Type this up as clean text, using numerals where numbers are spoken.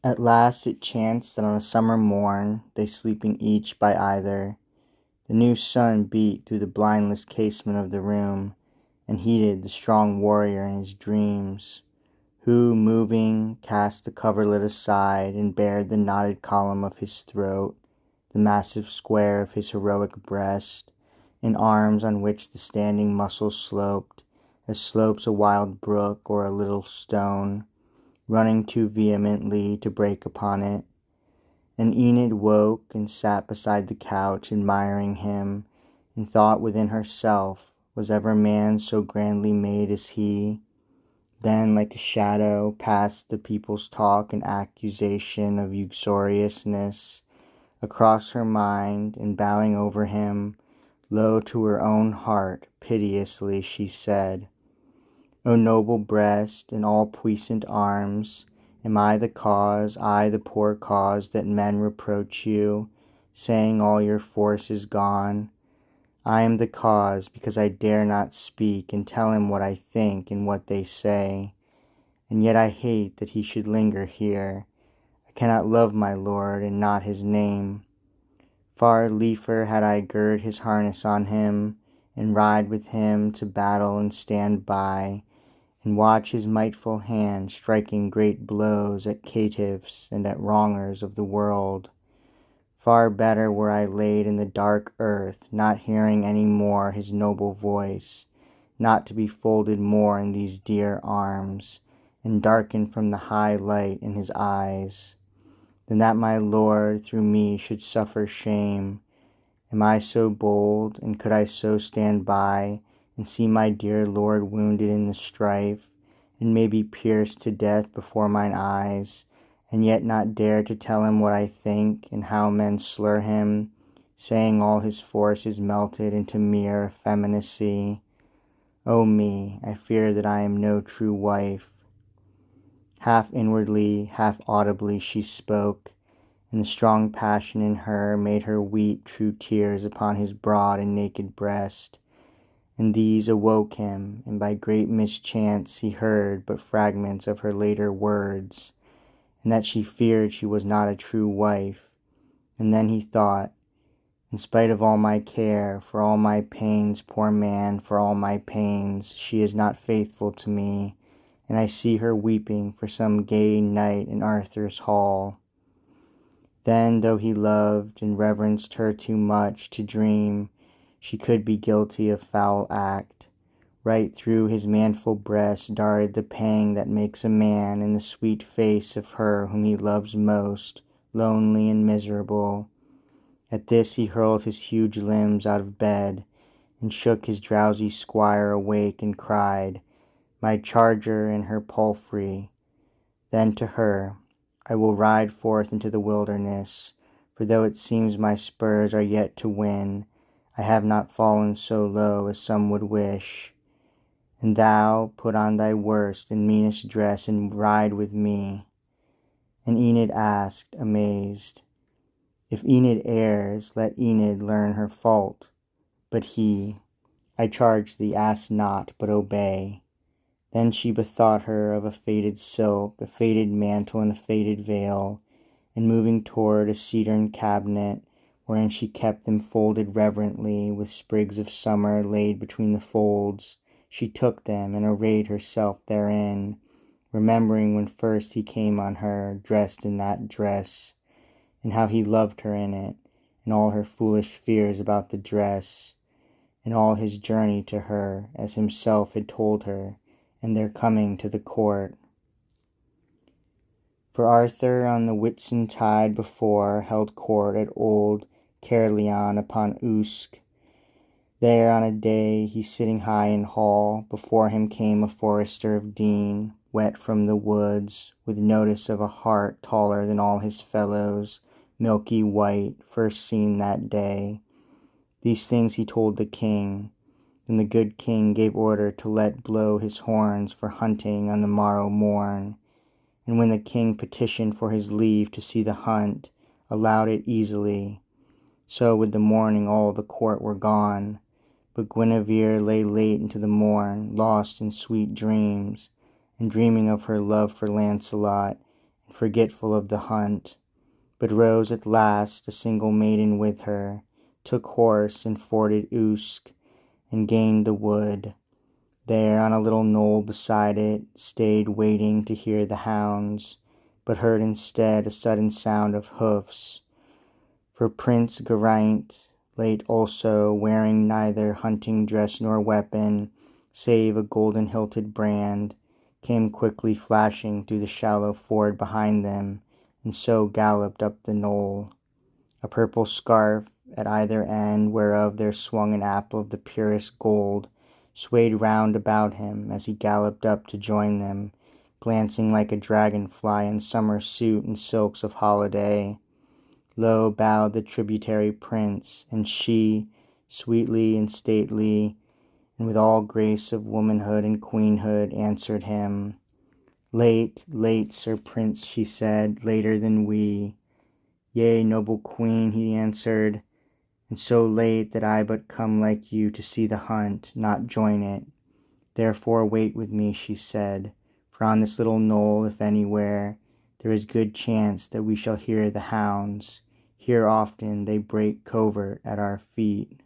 At last it chanced that on a summer morn, they sleeping each by either, the new sun beat through the blindless casement of the room, and heated the strong warrior in his dreams, who, moving, cast the coverlet aside, and bared the knotted column of his throat, the massive square of his heroic breast, and arms on which the standing muscles sloped, as slopes a wild brook or a little stone, running too vehemently to break upon it. And Enid woke and sat beside the couch, admiring him, and thought within herself, was ever man so grandly made as he? Then, like a shadow, passed the people's talk and accusation of uxoriousness across her mind, and bowing over him, low to her own heart, piteously she said, O noble breast, and all puissant arms, am I the cause, I the poor cause, that men reproach you, saying all your force is gone? I am the cause, because I dare not speak and tell him what I think and what they say. And yet I hate that he should linger here. I cannot love my lord, and not his name. Far liefer had I gird his harness on him, and ride with him to battle and stand by, and watch his mightful hand striking great blows at caitiffs and at wrongers of the world. Far better were I laid in the dark earth, not hearing any more his noble voice, not to be folded more in these dear arms, and darkened from the high light in his eyes, than that my lord through me should suffer shame. Am I so bold, and could I so stand by, and see my dear lord wounded in the strife, and maybe pierced to death before mine eyes, and yet not dare to tell him what I think, and how men slur him, saying all his force is melted into mere effeminacy? O me, I fear that I am no true wife. Half inwardly, half audibly she spoke, and the strong passion in her made her weep true tears upon his broad and naked breast. And these awoke him, and by great mischance he heard but fragments of her later words, and that she feared she was not a true wife. And then he thought, in spite of all my care, for all my pains, poor man, for all my pains, she is not faithful to me, and I see her weeping for some gay knight in Arthur's hall. Then, though he loved and reverenced her too much to dream she could be guilty of foul act, right through his manful breast darted the pang that makes a man in the sweet face of her whom he loves most, lonely and miserable. At this he hurled his huge limbs out of bed, and shook his drowsy squire awake, and cried, My charger and her palfrey. Then to her, I will ride forth into the wilderness, for though it seems my spurs are yet to win, I have not fallen so low as some would wish. And thou put on thy worst and meanest dress, and ride with me. And Enid asked, amazed, If Enid errs, let Enid learn her fault. But he, I charge thee, ask not, but obey. Then she bethought her of a faded silk, a faded mantle, and a faded veil, and moving toward a cedarn cabinet, wherein she kept them folded reverently, with sprigs of summer laid between the folds, she took them and arrayed herself therein, remembering when first he came on her, dressed in that dress, and how he loved her in it, and all her foolish fears about the dress, and all his journey to her, as himself had told her, and their coming to the court. For Arthur on the Whitsuntide before held court at old Caerleon upon Usk. There on a day he sitting high in hall, before him came a forester of Dean, wet from the woods, with notice of a hart taller than all his fellows, milky white, first seen that day. These things he told the king. Then the good king gave order to let blow his horns for hunting on the morrow morn. And when the king petitioned for his leave to see the hunt, allowed it easily. So with the morning all the court were gone, but Guinevere lay late into the morn, lost in sweet dreams, and dreaming of her love for Lancelot, and forgetful of the hunt. But rose at last, a single maiden with her, took horse and forded Usk, and gained the wood. There on a little knoll beside it, stayed waiting to hear the hounds, but heard instead a sudden sound of hoofs. For Prince Geraint, late also, wearing neither hunting dress nor weapon, save a golden-hilted brand, came quickly flashing through the shallow ford behind them, and so galloped up the knoll. A purple scarf, at either end whereof there swung an apple of the purest gold, swayed round about him as he galloped up to join them, glancing like a dragon-fly in summer suit and silks of holiday. Low bowed the tributary prince, and she, sweetly and stately, and with all grace of womanhood and queenhood, answered him. Late, late, Sir Prince, she said, later than we. Yea, noble queen, he answered, and so late that I but come like you to see the hunt, not join it. Therefore wait with me, she said, for on this little knoll, if anywhere, there is good chance that we shall hear the hounds. Here often they break covert at our feet.